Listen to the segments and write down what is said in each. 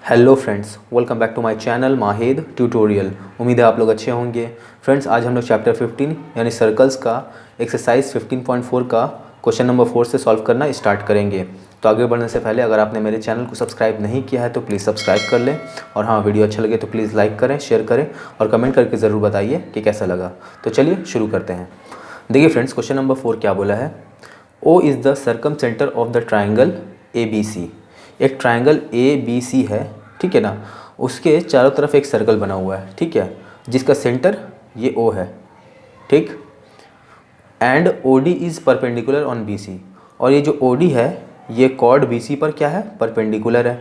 Hello friends, welcome back to my channel Mahid tutorial. उम्मीद है आप लोग अच्छे होंगे। फ्रेंड्स, आज हम लोग चैप्टर 15 यानी सर्कल्स का एक्सरसाइज 15.4 का क्वेश्चन नंबर 4 से सॉल्व करना स्टार्ट करेंगे। तो आगे बढ़ने से पहले अगर आपने मेरे चैनल को सब्सक्राइब नहीं किया है तो प्लीज़ सब्सक्राइब कर लें, और हाँ, वीडियो अच्छा लगे तो प्लीज़ लाइक करें, शेयर करें और कमेंट करके ज़रूर बताइए कि कैसा लगा। तो चलिए शुरू करते हैं। देखिए फ्रेंड्स, क्वेश्चन नंबर 4 क्या बोला है। O is the circumcentre of the triangle ABC। एक ट्राइंगल ABC है, ठीक है ना। उसके चारों तरफ एक सर्कल बना हुआ है, ठीक है, जिसका सेंटर ये O है, ठीक। And OD is perpendicular on BC, और ये जो OD है ये कॉर्ड BC पर क्या है, परपेंडिकुलर है।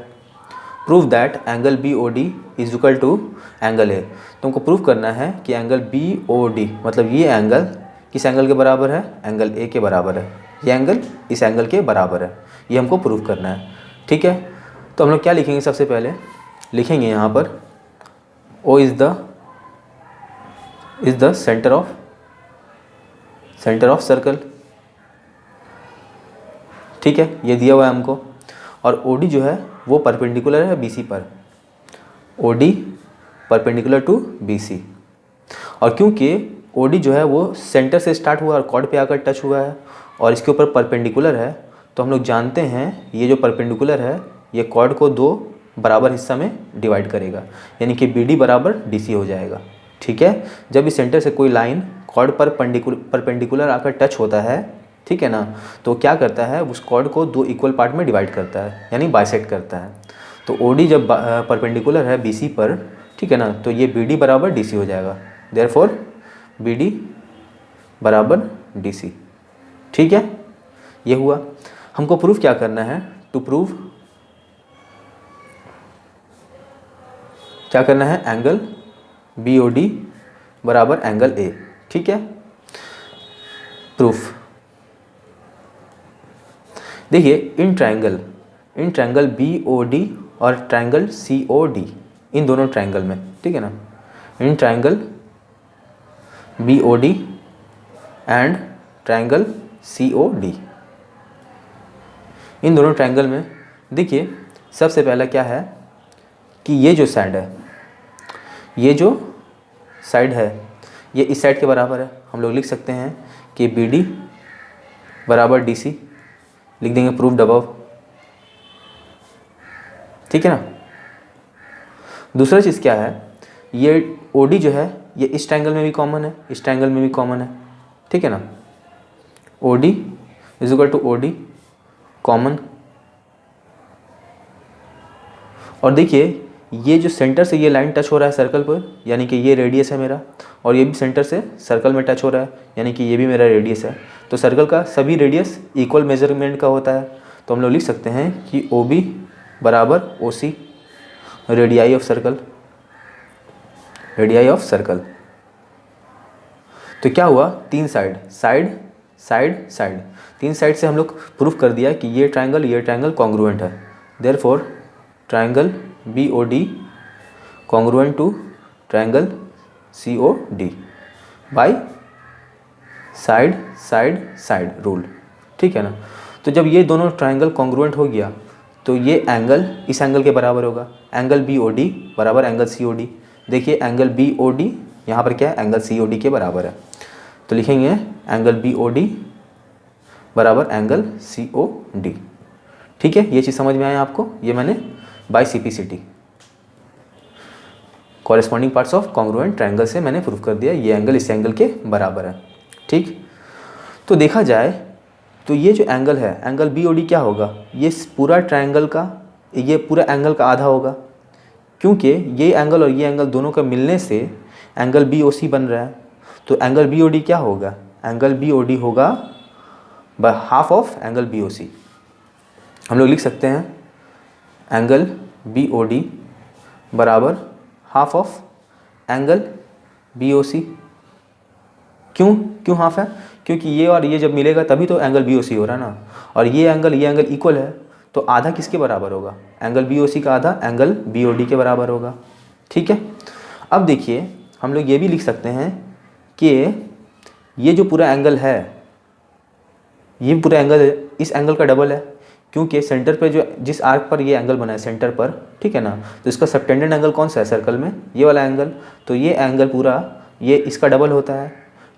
Prove that angle BOD is equal to angle A। तुमको प्रूव करना है कि एंगल BOD मतलब ये एंगल किस एंगल के बराबर है, एंगल A के बराबर है। ये एंगल इस एंगल के बराबर है, ये हमको प्रूव करना है, ठीक है। तो हम लोग क्या लिखेंगे, सबसे पहले लिखेंगे यहाँ पर O is the centre of circle, ठीक है, ये दिया हुआ है हमको। और OD जो है वो परपेंडिकुलर है BC पर, OD परपेंडिकुलर टू BC। और क्योंकि OD जो है वो सेंटर से स्टार्ट हुआ और कॉर्ड पे आकर टच हुआ है और इसके ऊपर परपेंडिकुलर है, तो हम लोग जानते हैं ये जो परपेंडिकुलर है ये कॉर्ड को दो बराबर हिस्सा में डिवाइड करेगा, यानी कि BD बराबर DC हो जाएगा, ठीक है। जब इस सेंटर से कोई लाइन कॉर्ड पर परपेंडिकुलर आकर टच होता है, ठीक है ना, तो क्या करता है, उस कॉर्ड को दो इक्वल पार्ट में डिवाइड करता है, यानी बाइसेक्ट करता है। तो OD जब परपेंडिकुलर है BC पर, ठीक है ना, तो ये BD बराबर DC हो जाएगा। देयरफॉर BD बराबर DC, ठीक है। ये हुआ। हमको प्रूफ क्या करना है, टू प्रूव क्या करना है, एंगल BOD बराबर एंगल A, ठीक है। प्रूफ देखिए, इन ट्रायंगल BOD और ट्रायंगल COD, इन दोनों ट्रायंगल में, ठीक है ना, in triangle BOD and triangle COD, इन दोनों ट्रायंगल में देखिए सबसे पहला क्या है कि ये जो साइड है ये इस साइड के बराबर है। हम लोग लिख सकते हैं कि BD बराबर DC, लिख देंगे प्रूव्ड अबव, ठीक है ना। दूसरा चीज़ क्या है, ये OD जो है ये इस ट्रायंगल में भी कॉमन है, इस ट्रायंगल में भी कॉमन है, ठीक है ना। OD is equal to OD common. और देखिए ये जो सेंटर से ये लाइन टच हो रहा है सर्कल पर, यानी कि ये रेडियस है मेरा, और ये भी सेंटर से सर्कल में टच हो रहा है, यानी कि ये भी मेरा रेडियस है। तो सर्कल का सभी रेडियस इक्वल मेजरमेंट का होता है, तो हम लोग लिख सकते हैं कि OB बराबर OC, रेडियाई ऑफ सर्कल। तो क्या हुआ, तीन साइड, तीन साइड से हम लोग प्रूफ कर दिया कि ये ट्रायंगल कॉन्ग्रुएंट है। Therefore triangle BOD congruent to triangle COD by side rule, ठीक है ना। तो जब ये दोनों ट्रायंगल कॉन्ग्रुएंट हो गया तो ये एंगल इस एंगल के बराबर होगा, एंगल BOD बराबर एंगल COD। देखिए एंगल BOD यहाँ पर क्या है, एंगल COD के बराबर है, तो लिखेंगे एंगल BOD बराबर एंगल COD, ठीक है। ये चीज़ समझ में आया आपको, ये मैंने by CPCT corresponding parts of congruent triangle से मैंने प्रूफ कर दिया ये एंगल इस एंगल के बराबर है, ठीक। तो देखा जाए तो ये जो एंगल है, एंगल BOD क्या होगा, ये पूरा ट्रायंगल का, ये पूरा एंगल का आधा होगा, क्योंकि ये एंगल और ये एंगल दोनों का मिलने से एंगल BOC बन रहा है। तो एंगल BOD क्या होगा, एंगल BOD होगा by half of angle BOC। हम लोग लिख सकते हैं एंगल BOD बराबर हाफ ऑफ एंगल BOC। क्यों हाफ है, क्योंकि ये और ये जब मिलेगा तभी तो एंगल BOC हो रहा है ना, और ये एंगल इक्वल है, तो आधा किसके बराबर होगा, एंगल BOC का आधा एंगल BOD के बराबर होगा, ठीक है। अब देखिए हम लोग ये भी लिख सकते हैं कि ये जो पूरा एंगल है, ये पूरा एंगल इस एंगल का डबल है, क्योंकि सेंटर पे जो जिस आर्क पर ये एंगल बना है सेंटर पर, ठीक है ना, तो इसका सबटेंडेंट एंगल कौन सा है सर्कल में, ये वाला एंगल। तो ये एंगल पूरा ये इसका डबल होता है,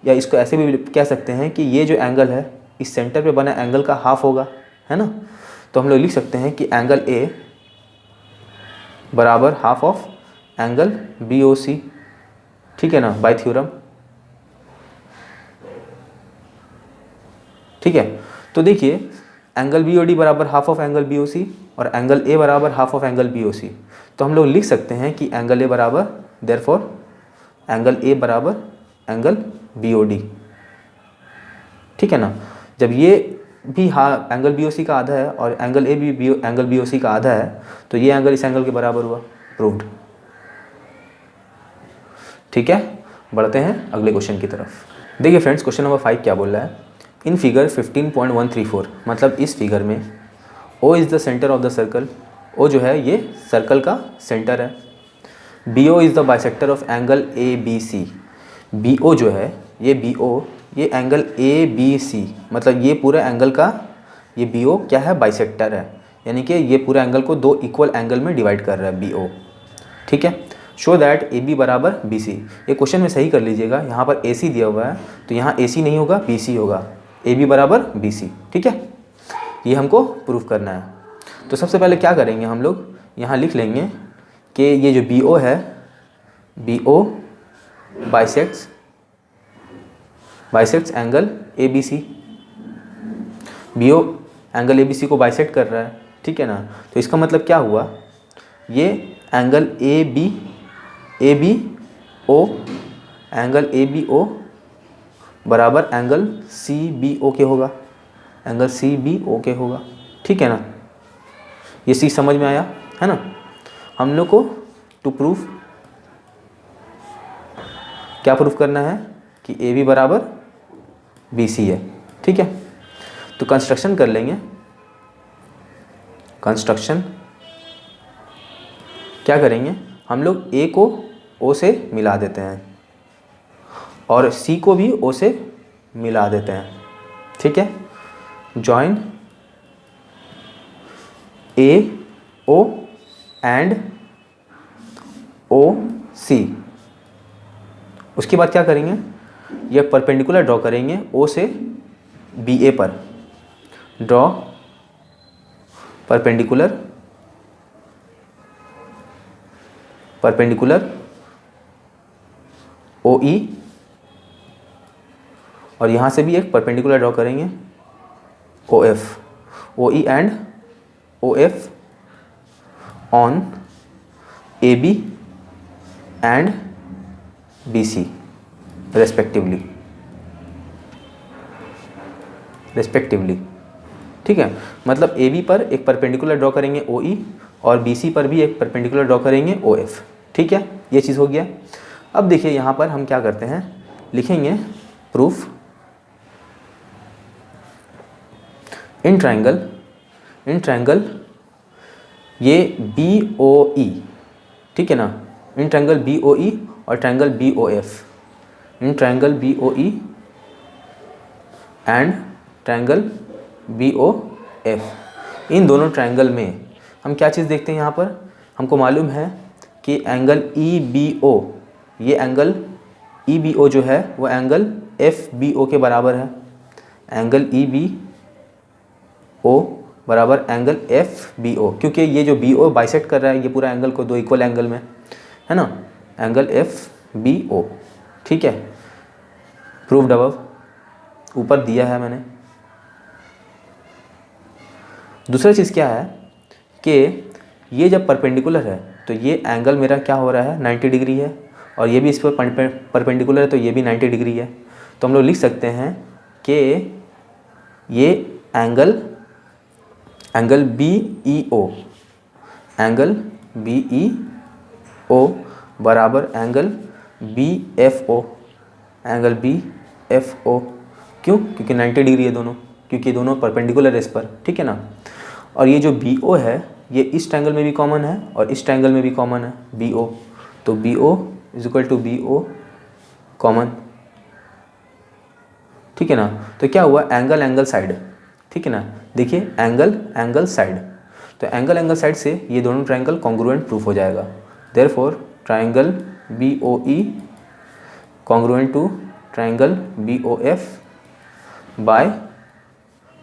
या इसको ऐसे भी कह सकते हैं कि ये जो एंगल है इस सेंटर पे बना एंगल का हाफ होगा, है ना। तो हम लोग लिख सकते हैं कि एंगल ए बराबर half of angle B O C, ठीक है ना, बाय थ्योरम। ठीक है, तो देखिए एंगल बी ओ डी बराबर half of angle B O C और एंगल ए बराबर half of angle B O C. तो हम लोग लिख सकते हैं कि एंगल ए बराबर देयरफॉर एंगल ए बराबर एंगल बी ओ डी, ठीक है ना। जब ये भी एंगल बी ओ सी का आधा है और एंगल ए भी एंगल बी ओ सी का आधा है, तो ये एंगल इस एंगल के बराबर हुआ, प्रूव्ड। ठीक है, बढ़ते हैं अगले क्वेश्चन की तरफ। देखिए फ्रेंड्स, क्वेश्चन नंबर 5 क्या बोल रहा है, इन फिगर 15.134, मतलब इस फिगर में O is the centre of the circle, O जो है ये सर्कल का सेंटर है। BO is the bisector of angle ABC, BO जो है ये BO ये एंगल ABC, मतलब ये पूरा एंगल का ये BO क्या है, बाइसेक्टर है, यानी कि ये पूरा एंगल को दो इक्वल एंगल में डिवाइड कर रहा है BO। ठीक है, शो दैट AB बराबर BC। ये क्वेश्चन में सही कर लीजिएगा, यहाँ पर AC दिया हुआ है तो यहाँ AC नहीं होगा BC होगा, AB बराबर BC। ठीक है, ये हमको प्रूफ करना है। तो सबसे पहले क्या करेंगे, हम लोग यहाँ लिख लेंगे कि ये जो BO है, BO bisects angle ABC, BO angle ABC को बाइसेक्ट कर रहा है, ठीक है ना। तो इसका मतलब क्या हुआ, ये एंगल ABO एंगल ABO बराबर एंगल CBO के होगा, एंगल CBO के होगा, ठीक है ना। ये चीज़ समझ में आया है ना। हम लोग को टू प्रूफ क्या प्रूफ करना है कि AB बराबर BC है, ठीक है। तो कंस्ट्रक्शन कर लेंगे, कंस्ट्रक्शन क्या करेंगे, हम लोग A को O से मिला देते हैं और C को भी O से मिला देते हैं, ठीक है। Join AO and OC। उसके बाद क्या करेंगे, यह परपेंडिकुलर ड्रॉ करेंगे O से BA पर, ड्रॉ परपेंडिकुलर OE, और यहाँ से भी एक परपेंडिकुलर ड्रॉ करेंगे OF, OE and OF on AB and BC respectively, ठीक है। मतलब AB पर एक परपेंडिकुलर ड्रॉ करेंगे OE और BC पर भी एक परपेंडिकुलर ड्रॉ करेंगे OF, ठीक है। ये चीज़ हो गया। अब देखिए यहाँ पर हम क्या करते हैं, लिखेंगे प्रूफ इन ट्रायंगल ये BOE, ठीक है ना, इन ट्रायंगल BOE और triangle BOF, in triangle BOE and triangle BOF, इन दोनों ट्रायंगल में हम क्या चीज़ देखते हैं, यहाँ पर हमको मालूम है कि एंगल EBO, ये एंगल EBO जो है वो एंगल FBO के बराबर है, एंगल EBO बराबर एंगल FBO, क्योंकि ये जो BO बाइसेक्ट कर रहा है ये पूरा एंगल को दो इक्वल एंगल में, है ना, एंगल FBO, ठीक है। प्रूव्ड अबव, ऊपर दिया है मैंने। दूसरा चीज़ क्या है कि ये जब परपेंडिकुलर है तो ये एंगल मेरा क्या हो रहा है, 90 डिग्री है, और ये भी इस पर परपेंडिकुलर है तो ये भी 90 डिग्री है। तो हम लोग लिख सकते हैं कि ये एंगल BEO बराबर एंगल BFO, एंगल BFO क्यों, क्योंकि 90 डिग्री है दोनों, क्योंकि दोनों परपेंडिकुलर है इस पर, ठीक है ना। और ये जो BO है ये इस ट्रायंगल में भी कॉमन है और इस ट्रायंगल में भी कॉमन है BO, तो BO is equal to BO common, ठीक है ना। तो क्या हुआ, एंगल साइड ठीक है ना। देखिए एंगल साइड, तो एंगल साइड से ये दोनों ट्रायंगल कॉन्ग्रुएंट प्रूफ हो जाएगा। Therefore triangle BOE congruent to triangle BOF by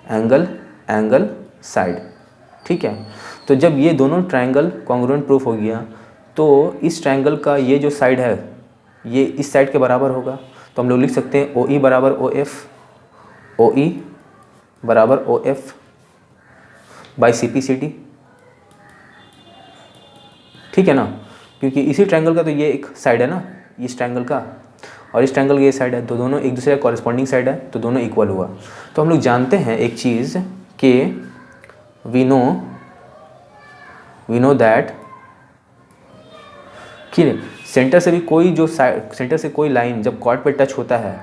angle side. ठीक है, तो जब ये दोनों ट्रायंगल कॉन्ग्रुएंट प्रूफ हो गया तो इस ट्रायंगल का ये जो साइड है ये इस साइड के बराबर होगा। तो हम लोग लिख सकते हैं OE बराबर OE बराबर OF बाई CPCD। ठीक है ना, क्योंकि इसी ट्रायंगल का तो ये एक साइड है ना, इस ट्रायंगल का, और इस ट्रायंगल की ये साइड है, तो दोनों एक दूसरे का कॉरेस्पॉन्डिंग साइड है, तो दोनों इक्वल हुआ। तो हम लोग जानते हैं एक चीज़ कि वी नो दैट कि सेंटर से भी कोई जो सेंटर से कोई लाइन जब कॉर्ड पर टच होता है,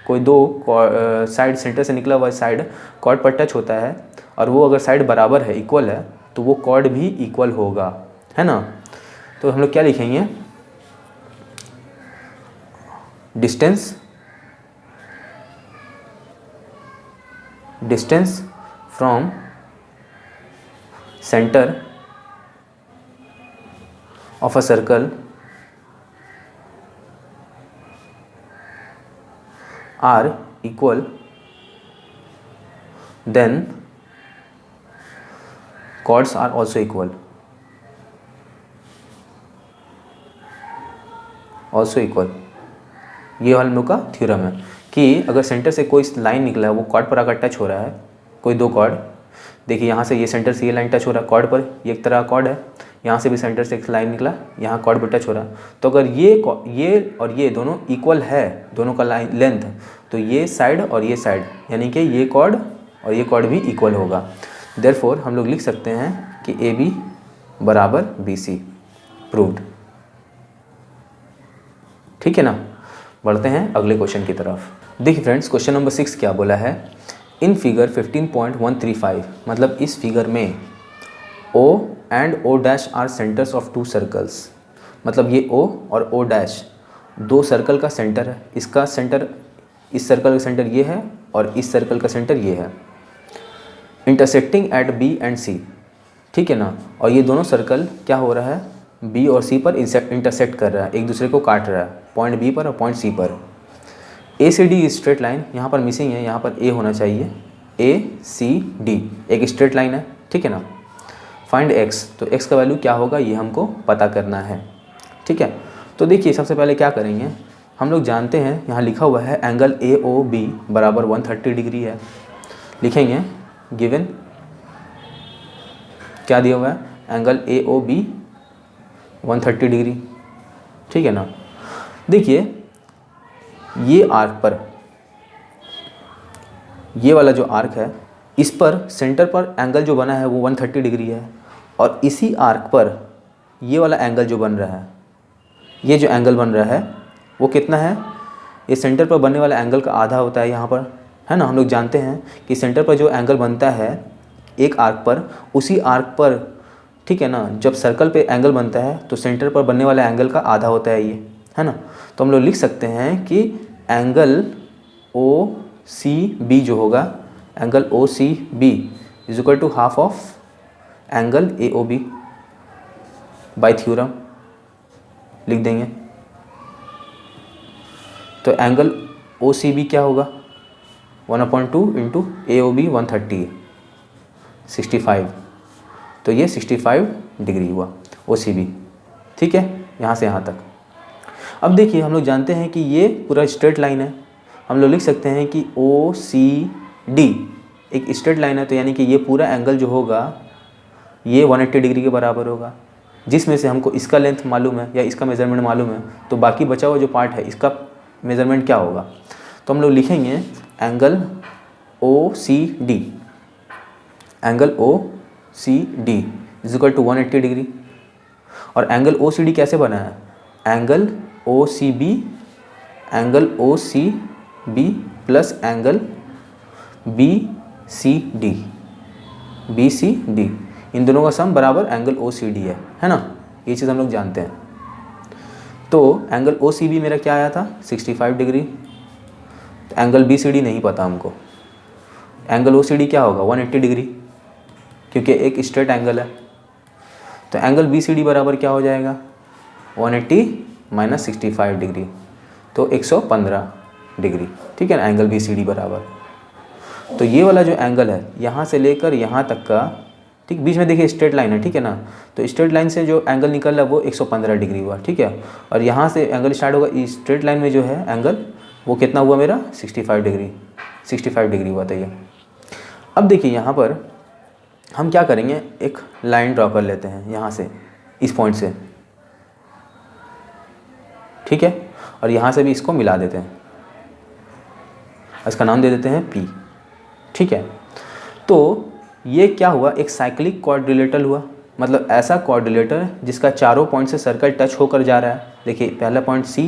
कोई दो साइड सेंटर से निकला हुआ साइड कॉर्ड पर टच होता है और वो अगर साइड बराबर है, इक्वल है, तो वो कॉर्ड भी इक्वल होगा, है ना। तो हम लोग क्या लिखेंगे, distance from centre of a circle are equal, then chords are also equal। ये हम लोग का थ्योरम है कि अगर सेंटर से कोई लाइन निकला है, वो कॉर्ड पर अगर टच हो रहा है, कोई दो कॉर्ड, देखिए यहाँ से ये सेंटर से ये लाइन टच हो रहा है कॉर्ड पर, ये एक तरह का कॉर्ड है, यहाँ से भी सेंटर से एक लाइन निकला, यहाँ कॉर्ड पर टच हो रहा है, तो अगर ये और ये दोनों इक्वल है, दोनों का लाइन लेंथ, तो ये साइड और ये साइड, यानी कि ये कॉर्ड और ये कॉर्ड भी इक्वल होगा। देयरफॉर हम लोग लिख सकते हैं कि AB बराबर BC प्रूव्ड। ठीक है ना, बढ़ते हैं अगले क्वेश्चन की तरफ। देखिए फ्रेंड्स, क्वेश्चन नंबर 6 क्या बोला है, इन फिगर 15.135, मतलब इस फिगर में O and O' are centres of two circles, मतलब ये O और O' दो सर्कल का सेंटर है। इसका सेंटर, इस सर्कल का सेंटर ये है और इस सर्कल का सेंटर ये है, intersecting at B and C। ठीक है ना, और ये दोनों सर्कल क्या हो रहा है, B और C पर इंटरसेक्ट कर रहा है, एक दूसरे को काट रहा है, पॉइंट B पर और पॉइंट C पर। A से D स्ट्रेट लाइन यहाँ पर मिसिंग है, यहाँ पर A होना चाहिए, ACD एक स्ट्रेट लाइन है। ठीक है ना, फाइंड x, तो x का वैल्यू क्या होगा ये हमको पता करना है। ठीक है, तो देखिए सबसे पहले क्या करेंगे, हम लोग जानते हैं यहाँ लिखा हुआ है एंगल AOB बराबर 130 डिग्री है। लिखेंगे गिवन क्या दिया हुआ है, एंगल AOB 130 डिग्री। ठीक है ना, देखिए ये आर्क पर, ये वाला जो आर्क है, इस पर सेंटर पर एंगल जो बना है वो 130 डिग्री है, और इसी आर्क पर ये वाला एंगल जो बन रहा है, ये जो एंगल बन रहा है वो कितना है, ये सेंटर पर बनने वाला एंगल का आधा होता है यहाँ पर, है ना। हम लोग जानते हैं कि सेंटर पर जो एंगल बनता है एक आर्क पर, उसी आर्क पर, ठीक है ना, जब सर्कल पे एंगल बनता है तो सेंटर पर बनने वाला एंगल का आधा होता है ये, है ना। तो हम लोग लिख सकते हैं कि एंगल OCB जो होगा, angle OCB is equal to half of angle AOB by theorem लिख देंगे। तो एंगल OCB क्या होगा, 1/2 इंटू AOB 130 65, तो ये 65 डिग्री हुआ OCB। ठीक है, यहाँ से यहाँ तक। अब देखिए हम लोग जानते हैं कि ये पूरा स्ट्रेट लाइन है, हम लोग लिख सकते हैं कि OCD एक स्ट्रेट लाइन है, तो यानी कि ये पूरा एंगल जो होगा ये 180 डिग्री के बराबर होगा, जिसमें से हमको इसका लेंथ मालूम है या इसका मेज़रमेंट मालूम है, तो बाकी बचा हुआ जो पार्ट है इसका मेज़रमेंट क्या होगा। तो हम लोग लिखेंगे angle OCD, angle OCD is equal to 180 degree. और एंगल OCD कैसे बना है, angle OCB plus angle BCD, इन दोनों का सम बराबर एंगल OCD है ना, ये चीज़ हम लोग जानते हैं। तो एंगल OCB मेरा क्या आया था 65 डिग्री, तो एंगल BCD नहीं पता हमको, एंगल ओ सी डी क्या होगा 180 डिग्री, क्योंकि एक स्ट्रेट एंगल है। तो एंगल बी सी डी बराबर क्या हो जाएगा 180 माइनस 65 डिग्री, तो 115 डिग्री, ठीक है ना, एंगल बी सी डी बराबर। तो ये वाला जो एंगल है यहाँ से लेकर यहाँ तक का, ठीक, बीच में देखिए स्ट्रेट लाइन है, ठीक है ना, तो स्ट्रेट लाइन से जो एंगल निकल रहा है वो 115 डिग्री हुआ, ठीक है। और यहाँ से एंगल स्टार्ट होगा, इस स्ट्रेट लाइन में जो है एंगल वो कितना हुआ मेरा 65 डिग्री, 65 डिग्री हुआ था ये। अब देखिए यहाँ पर हम क्या करेंगे, एक लाइन ड्रॉ कर लेते हैं यहाँ से, इस पॉइंट से, ठीक है, और यहाँ से भी इसको मिला देते हैं, इसका नाम दे देते हैं P, ठीक है। तो ये क्या हुआ, एक साइक्लिक क्वाड्रिलेटरल हुआ, मतलब ऐसा क्वाड्रिलेटर जिसका चारों पॉइंट से सर्कल टच होकर जा रहा है। देखिए पहला पॉइंट C,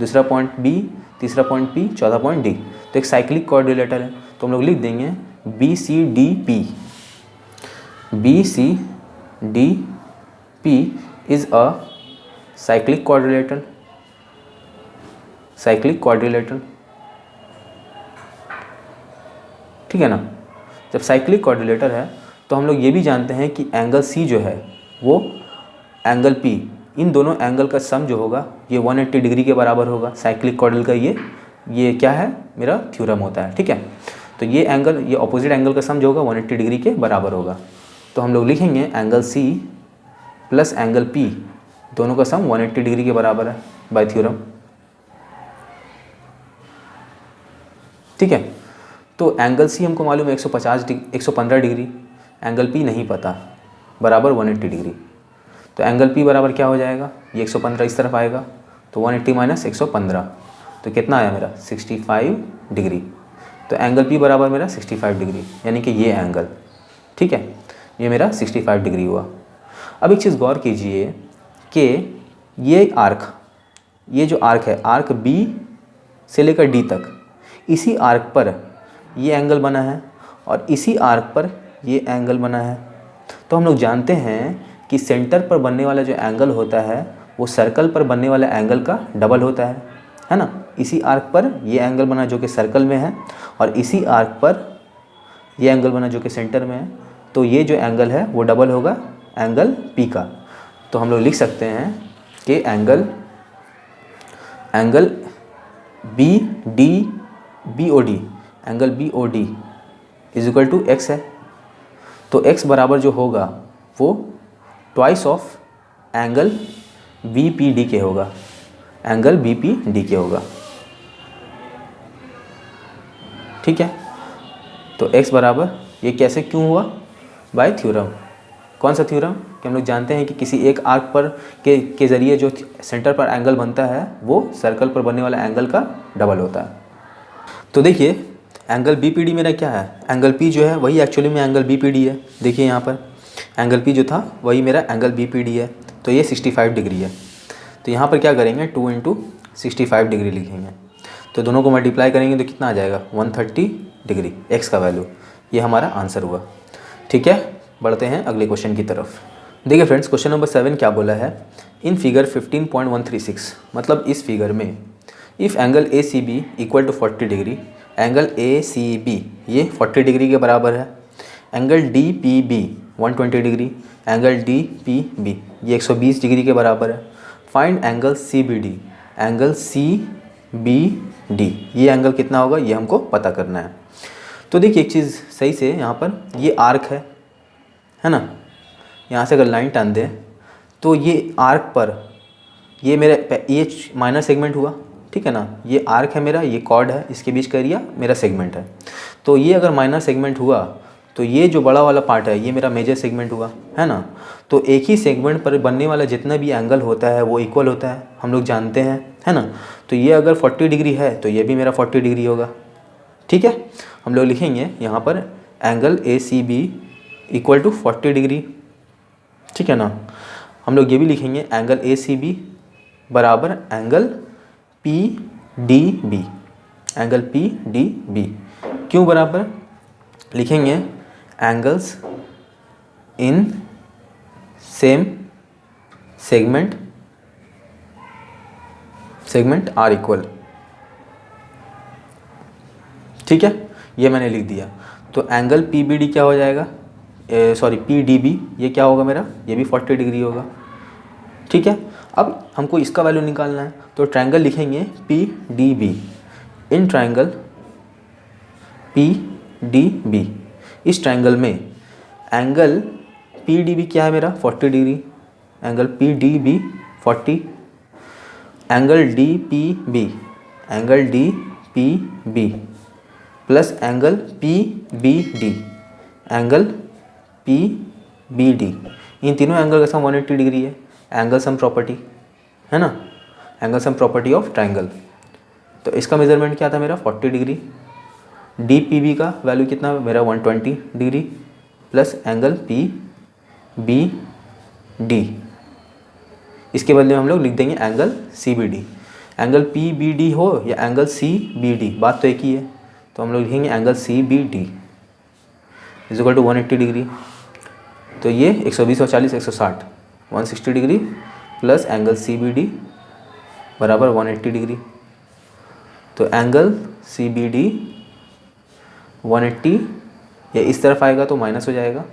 दूसरा पॉइंट B, तीसरा पॉइंट P, चौथा पॉइंट D। तो एक साइक्लिक क्वाड्रिलेटर है, तो हम लोग लिख देंगे BCDP। BCDP is a cyclic quadrilateral, cyclic quadrilateral, ठीक है ना। जब साइक्लिक क्वाड्रिलेटर है तो हम लोग ये भी जानते हैं कि एंगल C जो है वो एंगल P, इन दोनों एंगल का सम जो होगा ये 180 डिग्री के बराबर होगा। साइक्लिक क्वाड्रिल का ये क्या है, मेरा थ्योरम होता है, ठीक है। तो ये एंगल, ये ऑपोजिट एंगल का सम जो होगा 180 डिग्री के बराबर होगा। तो हम लोग लिखेंगे angle C plus angle P, दोनों का सम 180 डिग्री के बराबर है बाय थ्योरम, ठीक है। तो एंगल C हमको मालूम है 115 डिग्री, एंगल P नहीं पता, बराबर 180 डिग्री। तो एंगल P बराबर क्या हो जाएगा, ये 115 इस तरफ आएगा, तो 180 माइनस 115, तो कितना आया मेरा 65 डिग्री। तो एंगल P बराबर मेरा 65 डिग्री, यानी कि ये एंगल, ठीक है, ये मेरा 65 डिग्री हुआ। अब एक चीज़ गौर कीजिए कि ये आर्क, ये जो आर्क है, आर्क B से लेकर D तक, इसी आर्क पर ये एंगल बना है और इसी आर्क पर ये एंगल बना है। तो हम लोग जानते हैं कि सेंटर पर बनने वाला जो एंगल होता है वो सर्कल पर बनने वाले एंगल का डबल होता है ना। इसी आर्क पर ये एंगल बना जो कि सर्कल में है और इसी आर्क पर ये एंगल बना जो कि सेंटर में है, तो ये जो एंगल है वो डबल होगा एंगल P का। तो हम लोग लिख सकते हैं कि angle BOD, angle BOD is equal to x है। तो x बराबर जो होगा वो ट्वाइस ऑफ एंगल BPD के होगा, एंगल BPD के होगा, ठीक है। तो x बराबर, ये कैसे क्यों हुआ, बाय थ्योरम। कौन सा थ्योरम, कि हम लोग जानते हैं कि किसी एक आर्क पर के ज़रिए जो सेंटर पर एंगल बनता है वो सर्कल पर बनने वाला एंगल का डबल होता है। तो देखिए एंगल BPD मेरा क्या है, एंगल P जो है वही एक्चुअली में एंगल BPD है। देखिए यहाँ पर एंगल P जो था वही मेरा एंगल BPD है, तो ये 65 डिग्री है। तो यहाँ पर क्या करेंगे 2 इंटू 65 डिग्री लिखेंगे, तो दोनों को मल्टीप्लाई करेंगे तो कितना आ जाएगा 130 डिग्री, x का वैल्यू। ये हमारा आंसर हुआ, ठीक है। बढ़ते हैं अगले क्वेश्चन की तरफ। देखिए फ्रेंड्स, क्वेश्चन नंबर 7 क्या बोला है, इन फिगर 15.136, मतलब इस फिगर में if angle ACB equal to 40 degree, angle ACB ये 40 डिग्री के बराबर है, angle DPB 120 degree, angle DPB ये 120 डिग्री के बराबर है। Find angle CBD, angle CBD ये एंगल कितना होगा, ये हमको पता करना है। तो देखिए एक चीज़ सही से, यहाँ पर ये आर्क है ना, यहाँ से अगर लाइन टान दें तो ये आर्क पर ये मेरा ये माइनर सेगमेंट हुआ, ठीक है ना, ये आर्क है मेरा, ये कॉर्ड है, इसके बीच का एरिया मेरा सेगमेंट है। तो ये अगर माइनर सेगमेंट हुआ तो ये जो बड़ा वाला पार्ट है ये मेरा मेजर सेगमेंट हुआ, है ना। तो एक ही सेगमेंट पर बनने वाला जितना भी एंगल होता है वो इक्वल होता है, हम लोग जानते हैं, है ना। तो ये अगर 40 डिग्री है तो ये भी मेरा 40 डिग्री होगा, ठीक है। हम लोग लिखेंगे यहाँ पर angle ACB equal to 40 degree, ठीक है ना। हम लोग ये भी लिखेंगे एंगल ACB बराबर एंगल PDB, एंगल PDB क्यों बराबर, लिखेंगे angles in same segment are equal, ठीक है, ये मैंने लिख दिया। तो एंगल पी बी डी क्या हो जाएगा, सॉरी पी डी बी, ये क्या होगा मेरा, ये भी 40 डिग्री होगा। ठीक है, अब हमको इसका वैल्यू निकालना है, तो ट्रायंगल लिखेंगे P D B. In triangle P D B, इस ट्रायंगल में एंगल पी डी बी क्या है मेरा 40 degree, angle P D B 40, angle D P B, angle D P B plus angle P B D, angle P B D, इन तीनों angle का sum 180 degree है। Angle sum property है ना, angle sum property of triangle. तो इसका measurement क्या था मेरा 40 डिग्री, डी पी बी का वैल्यू कितना मेरा 120 degree plus angle P B D, इसके बदले में हम लोग लिख देंगे angle C B D. Angle P B D हो या एंगल सी बी डी, बात तो एक ही है, तो हम लोग लिखेंगे angle C B D is equal to 180 degree. तो ये 120 और 40 160 160 degree plus angle C B D बराबर 180 डिग्री। तो एंगल सी बी डी 180, या इस तरफ आएगा तो माइनस हो जाएगा,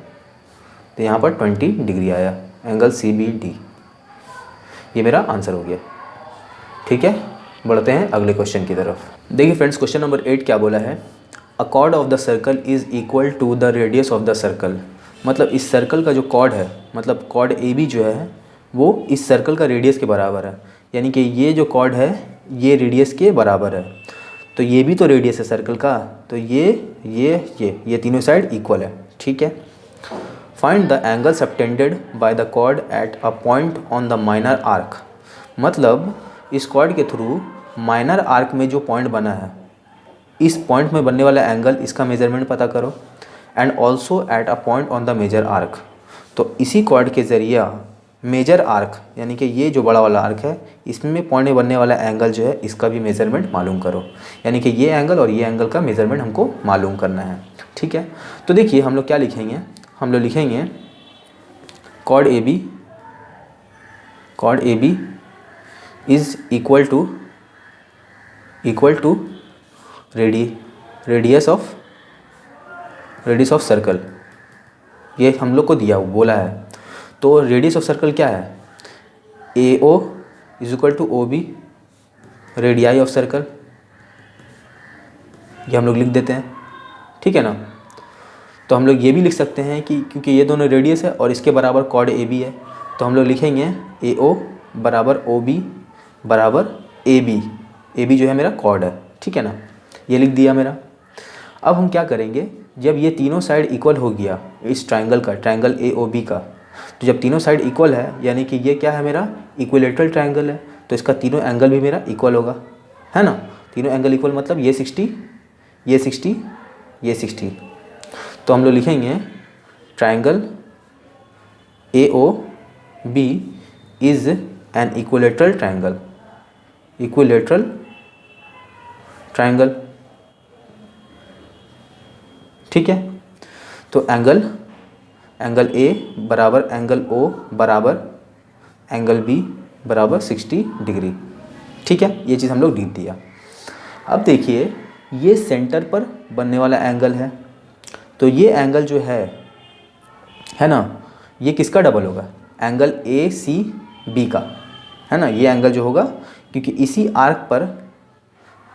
तो यहाँ पर 20 डिग्री आया एंगल सी बी डी। ये मेरा आंसर हो गया। ठीक है, बढ़ते हैं अगले क्वेश्चन की तरफ। देखिए फ्रेंड्स, क्वेश्चन नंबर 8 क्या बोला है, a chord of the circle is equal to the radius of the circle. मतलब इस सर्कल का जो कॉर्ड है, मतलब कॉर्ड ए बी जो है वो इस सर्कल का रेडियस के बराबर है, यानी कि ये जो कॉर्ड है ये रेडियस के बराबर है, तो ये भी तो रेडियस है सर्कल का, तो ये तीनों साइड इक्वल है। ठीक है, find the angle subtended by the chord at a point on the minor arc. मतलब इस कॉर्ड के थ्रू माइनर आर्क में जो पॉइंट बना है, इस पॉइंट में बनने वाला एंगल, इसका मेजरमेंट पता करो। And also at a point on the major arc, तो इसी कॉर्ड के ज़रिए मेजर आर्क, यानी कि ये जो बड़ा वाला आर्क है इसमें पॉइंट में बनने वाला एंगल जो है इसका भी मेजरमेंट मालूम करो, यानी कि ये एंगल और ये एंगल का मेजरमेंट हमको मालूम करना है। ठीक है, तो देखिए हम लोग क्या लिखेंगे, हम लोग लिखेंगे chord A B is equal to radius of circle, ये हम लोग को दिया बोला है। तो रेडियस ऑफ सर्कल क्या है, A O is equal to O B radii of circle, ये हम लोग लिख देते हैं। ठीक है ना, तो हम लोग ये भी लिख सकते हैं कि क्योंकि ये दोनों रेडियस है और इसके बराबर कॉर्ड ए बी है, तो हम लोग लिखेंगे ए ओ बराबर ओ बी बराबर ए बी जो है मेरा कॉर्ड है। ठीक है ना, ये लिख दिया मेरा। अब हम क्या करेंगे, जब ये तीनों साइड इक्वल हो गया इस ट्रायंगल का, ट्रायंगल ए ओ बी का, तो जब तीनों साइड इक्वल है यानी कि ये क्या है मेरा इक्विलेटरल ट्रायंगल है, तो इसका तीनों एंगल भी मेरा इक्वल होगा, है ना। तीनों एंगल इक्वल मतलब ये 60, ये 60, ये 60। तो हम लोग लिखेंगे triangle A O B is an equilateral triangle. ठीक है, तो एंगल ए बराबर एंगल ओ बराबर एंगल बी बराबर 60 डिग्री। ठीक है, ये चीज़ हम लोग लिख दिया। अब देखिए ये सेंटर पर बनने वाला एंगल है, तो ये एंगल जो है ना, ये किसका डबल होगा, एंगल ए सी बी का, है ना। ये एंगल जो होगा क्योंकि इसी आर्क पर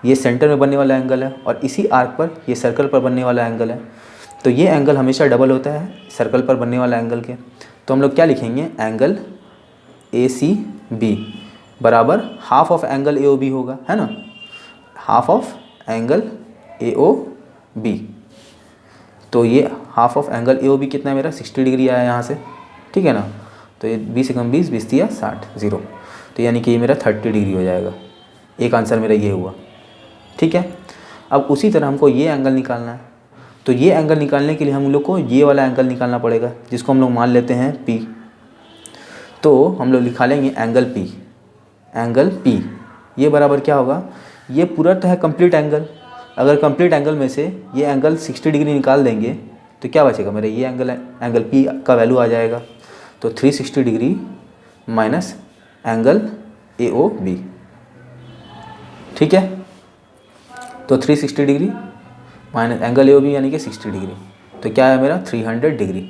ये सेंटर में बनने वाला एंगल है और इसी आर्क पर ये सर्कल पर बनने वाला एंगल है, तो ये एंगल हमेशा डबल होता है सर्कल पर बनने वाला एंगल के। तो हम लोग क्या लिखेंगे, एंगल ए सी बी बराबर half of angle A O B होगा, है ना, half of angle A O B. तो ये half of angle A O B कितना है मेरा 60 डिग्री आया यहाँ से। ठीक है ना, तो ये 20 एकम 20 20 दिया 60 0, तो यानी कि ये मेरा 30 डिग्री हो जाएगा। एक आंसर मेरा ये हुआ। ठीक है, अब उसी तरह हमको ये एंगल निकालना है, तो ये एंगल निकालने के लिए हम लोग को ये वाला एंगल निकालना पड़ेगा जिसको हम लोग मान लेते हैं P। तो हम लोग लिखा लेंगे एंगल P ये बराबर क्या होगा, ये पूरा तो है कंप्लीट एंगल, अगर कंप्लीट एंगल में से ये एंगल 60 डिग्री निकाल देंगे तो क्या बचेगा मेरा, ये एंगल P का वैल्यू आ जाएगा। तो 360 डिग्री माइनस एंगल AOB। ठीक है, तो 360 degree minus angle A O B यानी कि 60 डिग्री, तो क्या है मेरा 300 डिग्री।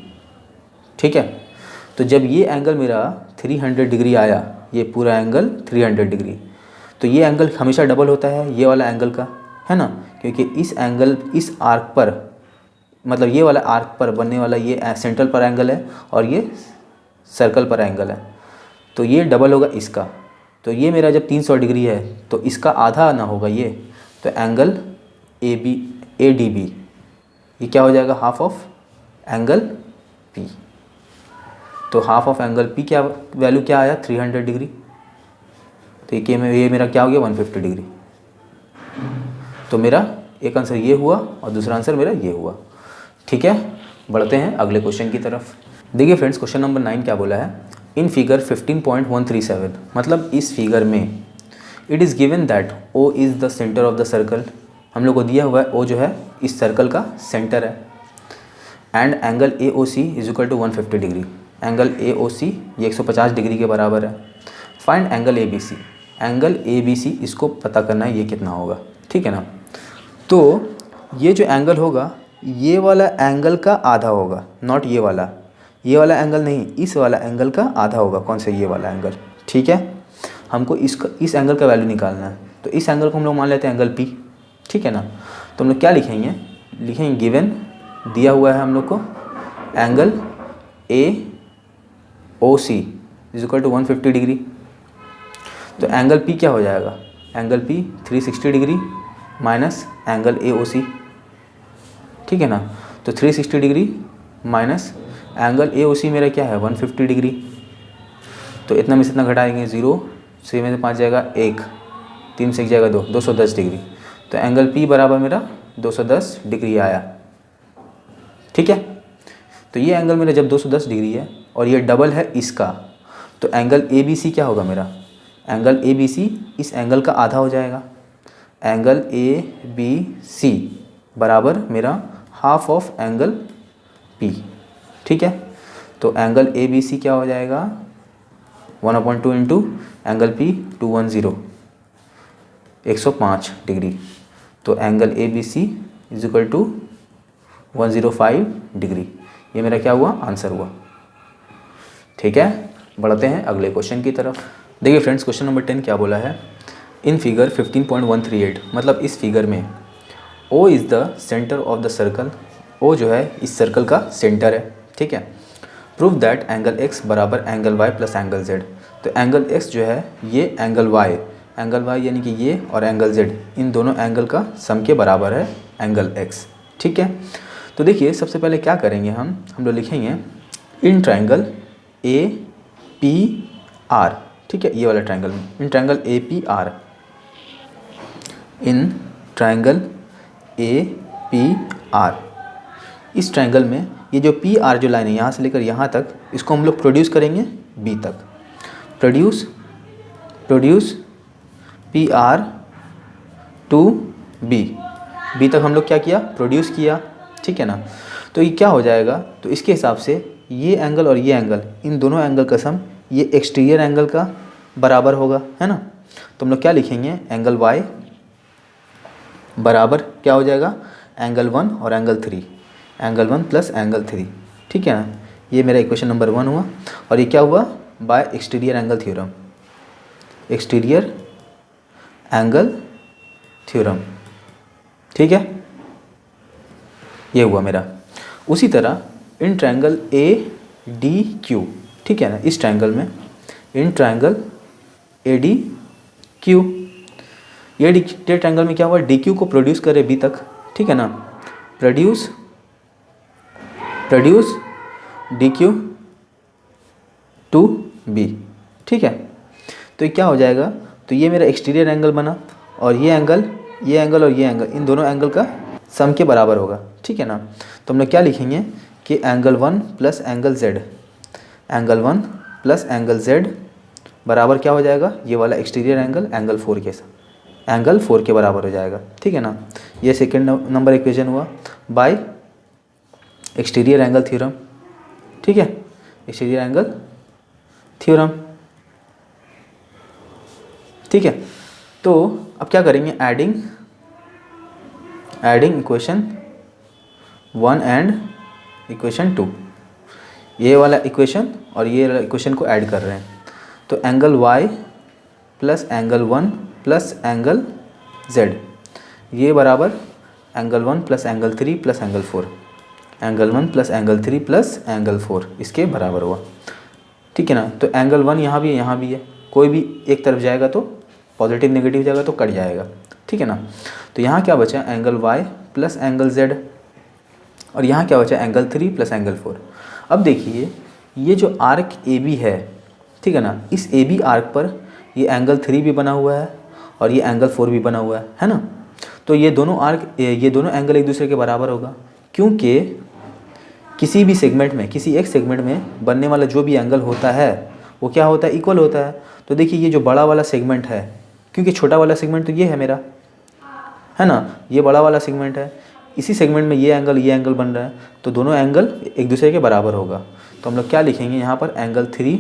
ठीक है, तो जब ये एंगल मेरा 300 डिग्री आया, ये पूरा एंगल 300 डिग्री, तो ये एंगल हमेशा डबल होता है ये वाला एंगल का, है ना, क्योंकि इस एंगल इस आर्क पर, मतलब ये वाला आर्क पर बनने वाला ये सेंट्रल पर एंगल है और ये सर्कल पर एंगल है, तो ये डबल होगा इसका। तो ये मेरा जब 300 डिग्री है तो इसका आधा ना होगा ये, तो एंगल ए डी बी ये क्या हो जाएगा, हाफ ऑफ एंगल पी। तो हाफ ऑफ एंगल पी क्या वैल्यू क्या आया 300 डिग्री, तो ये मेरा क्या हो गया 150 डिग्री। तो मेरा एक आंसर ये हुआ और दूसरा आंसर मेरा ये हुआ। ठीक है, बढ़ते हैं अगले क्वेश्चन की तरफ। देखिए फ्रेंड्स, क्वेश्चन नंबर 9 क्या बोला है, इन फिगर 15.137, मतलब इस फिगर में it is given that O is the centre of the circle, हम लोग को दिया हुआ है ओ जो है इस सर्कल का सेंटर है, and angle A O C is equal to 150 degree, angle A O C ये 150 डिग्री के बराबर है। Find angle A B C, angle A B C इसको पता करना है ये कितना होगा। ठीक है ना, तो ये जो एंगल होगा ये वाला एंगल का आधा होगा, नॉट ये वाला एंगल नहीं, इस वाला एंगल का आधा होगा। कौन सा, ये वाला एंगल। ठीक है, हमको इस एंगल का वैल्यू निकालना है, तो इस एंगल को हम लोग मान लेते हैं एंगल पी। ठीक है ना, तो हम लोग क्या लिखेंगे, गिवन दिया हुआ है हम लोग को angle A O C is equal to 150 degree, तो एंगल पी क्या हो जाएगा, angle P 360 degree minus angle A O C. ठीक है ना, तो 360 degree minus angle A O C मेरा क्या है 150 डिग्री, तो इतना में से इतना घटाएंगे 0, 6 में से 5 जाएगा 1, 3 से 1 जाएगा 2, 210 डिग्री, तो एंगल पी बराबर मेरा 210 डिग्री आया। ठीक है, तो ये एंगल मेरा जब 210 डिग्री है और ये डबल है इसका, तो एंगल ए बी सी क्या होगा मेरा, एंगल ए बी सी इस एंगल का आधा हो जाएगा, एंगल ए बी सी बराबर मेरा हाफ ऑफ एंगल पी। ठीक है, तो एंगल ए बी सी क्या हो जाएगा 1/2 इंटू एंगल पी 210 105 डिग्री, तो angle A B C is equal to 105 degree. ये मेरा क्या हुआ, आंसर हुआ। ठीक है, बढ़ते हैं अगले क्वेश्चन की तरफ। देखिए फ्रेंड्स, क्वेश्चन नंबर 10 क्या बोला है, इन फिगर 15.138, मतलब इस फिगर में O is the centre of the circle, O जो है इस सर्कल का सेंटर है। ठीक है, प्रूव दैट एंगल x बराबर angle y plus angle z, तो एंगल x जो है ये एंगल y यानी कि ये और एंगल z, इन दोनों एंगल का सम के बराबर है एंगल x। ठीक है, तो देखिए सबसे पहले क्या करेंगे, हम लोग लिखेंगे in triangle A P R. ठीक है, ये वाला ट्राइंगल में in triangle A P R, in triangle A P R, इस ट्राइंगल में ये जो पी आर जो लाइन है यहाँ से लेकर यहाँ तक, इसको हम लोग प्रोड्यूस करेंगे बी तक, produce P R to B तक हम लोग क्या किया, प्रोड्यूस किया। ठीक है ना, तो ये क्या हो जाएगा, तो इसके हिसाब से ये एंगल और ये एंगल, इन दोनों एंगल का सम ये एक्सटीरियर एंगल का बराबर होगा, है ना। तो हम लोग क्या लिखेंगे, एंगल y बराबर क्या हो जाएगा, एंगल 1 और एंगल 3, एंगल 1 प्लस एंगल 3। ठीक है ना, ये मेरा इक्वेशन नंबर 1 हुआ, और ये क्या हुआ, by exterior angle theorem, exterior angle theorem. ठीक है, ये हुआ मेरा। उसी तरह in triangle A D Q, ठीक है ना, इस ट्रायंगल में in triangle A D Q, ये ट्रायंगल में क्या हुआ, डी क्यू को प्रोड्यूस करे बी तक। ठीक है ना, produce D Q to B. ठीक है, तो ये क्या हो जाएगा, तो ये मेरा एक्सटीरियर एंगल बना, और ये एंगल और ये एंगल, इन दोनों एंगल का सम के बराबर होगा। ठीक है ना, तो हम लोग क्या लिखेंगे कि angle 1 plus angle z, angle 1 plus angle z बराबर क्या हो जाएगा, ये वाला एक्सटीरियर एंगल एंगल 4 के बराबर हो जाएगा। ठीक है ना, ये सेकेंड नंबर इक्वेशन हुआ बाय एक्सटीरियर एंगल थ्योरम। ठीक है, एक्सटीरियर एंगल थ्योरम। ठीक है, तो अब क्या करेंगे, एडिंग इक्वेशन 1 एंड इक्वेशन 2, ये वाला इक्वेशन और ये वाला इक्वेशन को ऐड कर रहे हैं। तो angle y plus angle 1 plus angle z, ये बराबर angle 1 plus angle 3 plus angle 4, angle 1 plus angle 3 plus angle 4 इसके बराबर हुआ। ठीक है ना। तो एंगल 1 यहाँ भी है, कोई भी एक तरफ जाएगा तो पॉजिटिव नेगेटिव जाएगा तो कट जाएगा। ठीक है ना। तो यहाँ क्या बचा, angle y plus angle z, और यहाँ क्या बचा, एंगल 3 प्लस एंगल 4। अब देखिए ये जो आर्क AB है, ठीक है ना, इस AB आर्क पर ये एंगल 3 भी बना हुआ है और ये एंगल 4 भी बना हुआ है ना। तो ये दोनों एंगल एक दूसरे के बराबर होगा, क्योंकि किसी भी सेगमेंट में, किसी एक सेगमेंट में बनने वाला जो भी एंगल होता है वो क्या होता है, इक्वल होता है। तो देखिए ये जो बड़ा वाला सेगमेंट है, क्योंकि छोटा वाला सेगमेंट तो ये है मेरा, है ना, ये बड़ा वाला सेगमेंट है, इसी सेगमेंट में ये एंगल बन रहा है, तो दोनों एंगल एक दूसरे के बराबर होगा। तो हम लोग क्या लिखेंगे यहाँ पर, एंगल 3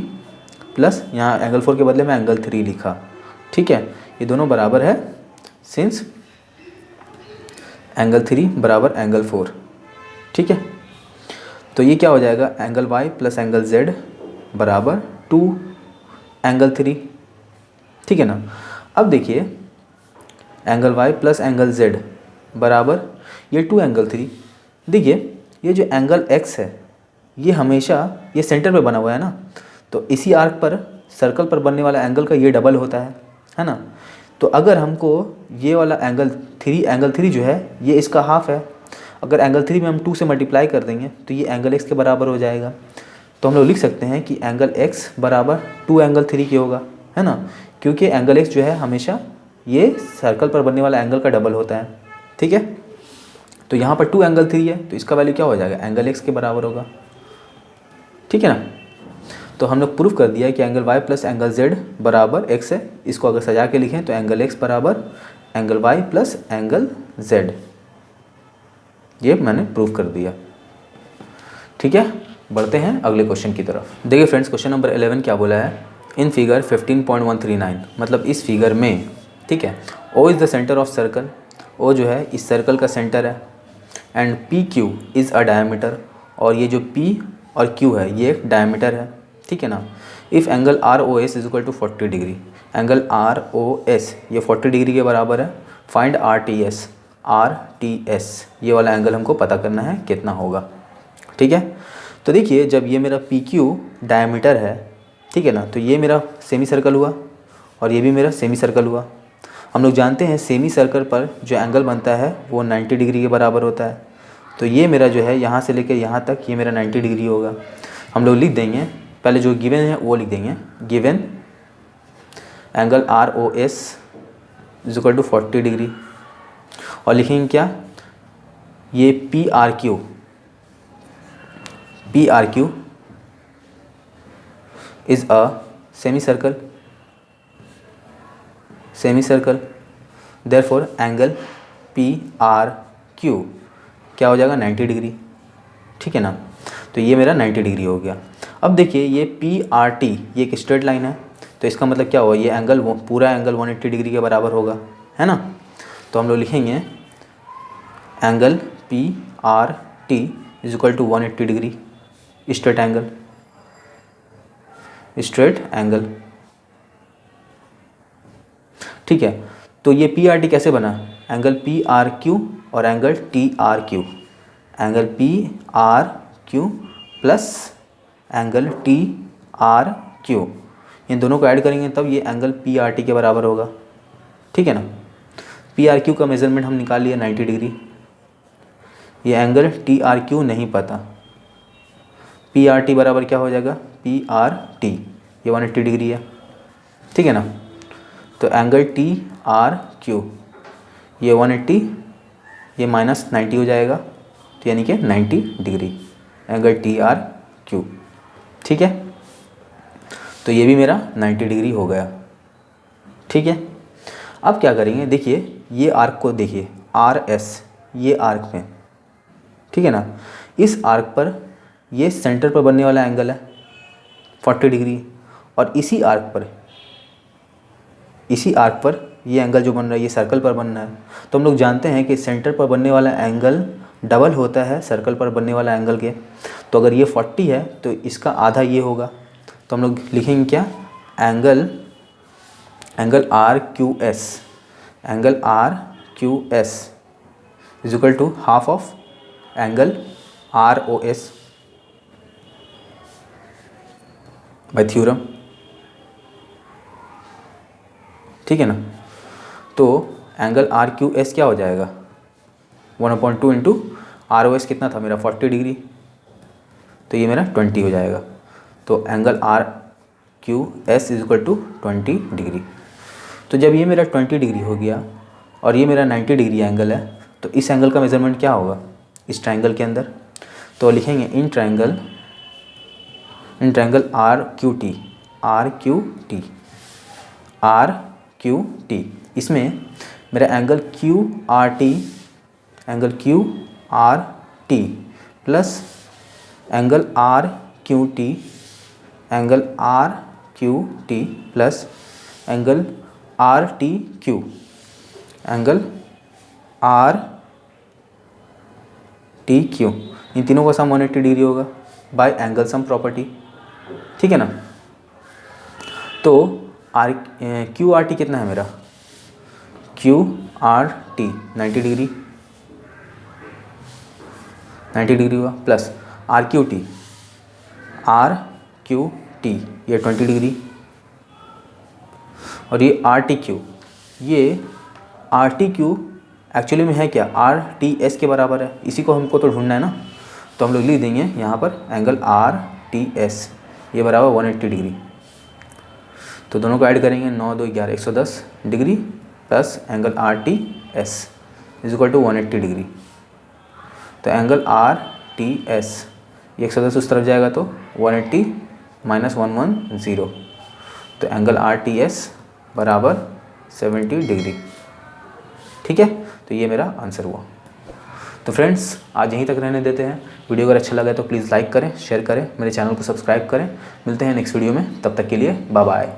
प्लस यहाँ एंगल 4 के बदले में एंगल 3 लिखा। ठीक है, ये दोनों बराबर है सिंस एंगल 3 बराबर एंगल 4। ठीक है, तो ये क्या हो जाएगा, angle y plus angle z बराबर 2 एंगल 3। ठीक है ना। अब देखिए angle y plus angle z बराबर ये 2 एंगल 3। देखिए ये जो एंगल x है ये हमेशा ये सेंटर पे बना हुआ है ना, तो इसी आर्क पर, सर्कल पर बनने वाला एंगल का ये डबल होता है ना। तो अगर हमको ये वाला एंगल 3 जो है ये इसका हाफ है, अगर एंगल 3 में हम 2 से मल्टीप्लाई कर देंगे तो ये एंगल x के बराबर हो जाएगा। तो हम लोग लिख सकते हैं कि एंगल x बराबर 2 एंगल 3 के होगा, है ना, क्योंकि एंगल x जो है हमेशा ये सर्कल पर बनने वाला एंगल का डबल होता है। ठीक है, तो यहाँ पर 2 एंगल 3 है, तो इसका वैल्यू क्या हो जाएगा, एंगल x के बराबर होगा। ठीक है ना। तो हम लोग प्रूफ कर दिया है कि angle y plus angle z बराबर x है। इसको अगर सजा के लिखें तो एंगल x बराबर angle y plus angle z, ये मैंने प्रूफ कर दिया। ठीक है, बढ़ते हैं अगले क्वेश्चन की तरफ। देखिए फ्रेंड्स, क्वेश्चन नंबर 11 क्या बोला है, इन फिगर 15.139, मतलब इस फिगर में, ठीक है, O is the centre of circle, O जो है इस सर्कल का सेंटर है, and PQ is a diameter, और ये जो P और Q है ये एक डायमीटर है। ठीक है ना। If angle ROS is equal to 40 degree, angle ROS ये 40 डिग्री के बराबर है, फाइंड RTS ये वाला एंगल हमको पता करना है कितना होगा। ठीक है, तो देखिए जब ये मेरा PQ डायमीटर है, ठीक है ना, तो ये मेरा सेमी सर्कल हुआ और ये भी मेरा सेमी सर्कल हुआ। हम लोग जानते हैं सेमी सर्कल पर जो एंगल बनता है वो 90 डिग्री के बराबर होता है। तो ये मेरा जो है यहाँ से लेकर यहाँ तक ये मेरा 90 डिग्री होगा। हम लोग लिख देंगे, पहले जो गिवन है वो लिख देंगे, given angle ROS is equal to 40 degree, और लिखेंगे क्या, ये PRQ is a semicircle, therefore angle PRQ क्या हो जाएगा, 90 डिग्री। ठीक है ना। तो ये मेरा 90 डिग्री हो गया। अब देखिए ये PRT ये एक स्ट्रेट लाइन है, तो इसका मतलब क्या हुआ, ये एंगल पूरा एंगल 180 डिग्री के बराबर होगा, है ना। तो हम लोग लिखेंगे angle PRT is equal to 180 degree, straight angle. ठीक है, तो ये PRT कैसे बना, एंगल PRQ और angle TRQ, angle PRQ plus angle TRQ, इन दोनों को ऐड करेंगे तब ये एंगल PRT के बराबर होगा। ठीक है ना। PRQ का मेज़रमेंट हम निकाल लिया 90 डिग्री, ये एंगल TRQ नहीं पता, PRT बराबर क्या हो जाएगा, PRT ये 180 डिग्री है। ठीक है ना। तो एंगल TRQ ये 180, ये माइनस 90 हो जाएगा, तो यानी कि 90 डिग्री एंगल TRQ। ठीक है, तो ये भी मेरा 90 डिग्री हो गया। ठीक है, अब क्या करेंगे, देखिए ये आर्क को देखिए, RS ये आर्क में, ठीक है ना, इस आर्क पर ये सेंटर पर बनने वाला एंगल है 40 डिग्री, और इसी आर्क पर ये एंगल जो बन रहा है ये सर्कल पर बन रहा है, तो हम लोग जानते हैं कि सेंटर पर बनने वाला एंगल डबल होता है सर्कल पर बनने वाला एंगल के। तो अगर ये 40 है तो इसका आधा ये होगा, तो हम लोग लिखेंगे क्या, angle R Q S is equal to half of angle R O S by theorem. ठीक है ना। तो एंगल आर क्यू एस क्या हो जाएगा, 1/2 इंटू आर ओ एस कितना था मेरा 40 डिग्री, तो ये मेरा 20 हो जाएगा। तो angle R Q S is equal to 20 degree. तो जब ये मेरा 20 डिग्री हो गया और ये मेरा 90 डिग्री एंगल है, तो इस एंगल का मेज़रमेंट क्या होगा इस ट्रायंगल के अंदर, तो लिखेंगे in triangle R Q T, इसमें मेरा angle Q R T plus angle R Q T plus angle R T Q इन तीनों का सम 180 डिग्री होगा बाय एंगल सम प्रॉपर्टी। ठीक है ना। तो क्यू आर टी कितना है मेरा, क्यू आर टी 90 डिग्री हुआ प्लस आर क्यू टी ये 20 डिग्री, और ये आर टी क्यू एक्चुअली में है क्या, आर टी एस के बराबर है, इसी को हमको तो ढूंढना है ना। तो हम लोग लिख देंगे यहाँ पर एंगल आर टी एस ये बराबर 180 डिग्री। तो दोनों को ऐड करेंगे 9 2 11 110 degree plus angle R T S is equal to 180 degree. तो एंगल आर टी एस ये 110 उस तरफ जाएगा तो 180 माइनस 110, तो एंगल आर टी एस बराबर 70 डिग्री। ठीक है, तो ये मेरा आंसर हुआ। तो फ्रेंड्स आज यहीं तक रहने देते हैं। वीडियो अगर अच्छा लगा तो प्लीज़ लाइक करें, शेयर करें, मेरे चैनल को सब्सक्राइब करें। मिलते हैं नेक्स्ट वीडियो में, तब तक के लिए बाय बाय।